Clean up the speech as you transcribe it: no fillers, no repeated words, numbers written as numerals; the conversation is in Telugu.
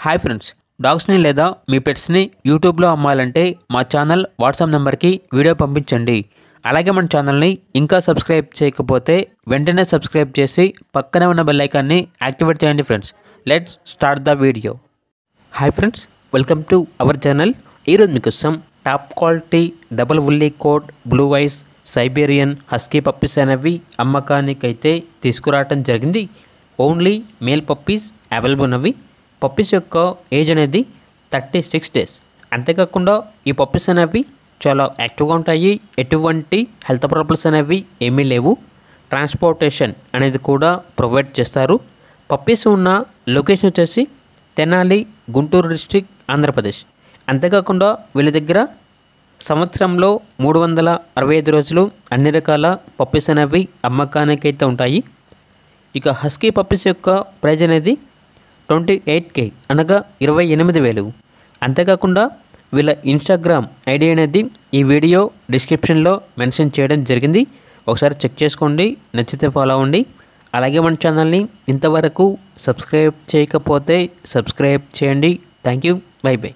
హాయ్ ఫ్రెండ్స్, డాగ్స్ని లేదా మీ పెట్స్ని యూట్యూబ్లో అమ్మాలంటే మా ఛానల్ వాట్సాప్ నెంబర్కి వీడియో పంపించండి. అలాగే మన ఛానల్ని ఇంకా సబ్స్క్రైబ్ చేయకపోతే వెంటనే సబ్స్క్రైబ్ చేసి పక్కనే ఉన్న బెల్ ఐకాన్ని యాక్టివేట్ చేయండి. Friends, let's start the video. Hi friends, welcome to our channel. ఈరోజు మీకోసం top quality double woolly coat blue eyes Siberian husky puppies అనేవి అమ్మకానికైతే తీసుకురావటం జరిగింది. ఓన్లీ మేల్ పప్పీస్ అవైలబుల్ ఉన్నవి. పప్పీస్ యొక్క ఏజ్ అనేది 36 డేస్. అంతేకాకుండా ఈ పప్పీస్ అనేవి చాలా యాక్టివ్గా ఉంటాయి. ఎటువంటి హెల్త్ ప్రాబ్లమ్స్ అనేవి ఏమీ లేవు. ట్రాన్స్పోర్టేషన్ అనేది కూడా ప్రొవైడ్ చేస్తారు. పప్పీస్ ఉన్న లొకేషన్ వచ్చేసి తెనాలి, గుంటూరు డిస్ట్రిక్ట్, ఆంధ్రప్రదేశ్. అంతేకాకుండా వీళ్ళ దగ్గర సంవత్సరంలో 365 రోజులు అన్ని రకాల పప్పీస్ అనేవి అమ్మకానికైతే ఉంటాయి. ఇక హస్కీ పప్పీస్ యొక్క ప్రైజ్ అనేది 28K అనగా 28,000. అంతేకాకుండా వీళ్ళ ఇన్స్టాగ్రామ్ ఐడి అనేది ఈ వీడియో డిస్క్రిప్షన్లో మెన్షన్ చేయడం జరిగింది. ఒకసారి చెక్ చేసుకోండి, నచ్చితే ఫాలో అవ్వండి. అలాగే మన ఛానల్ని ఇంతవరకు సబ్స్క్రైబ్ చేయకపోతే సబ్స్క్రైబ్ చేయండి. Thank you, by by.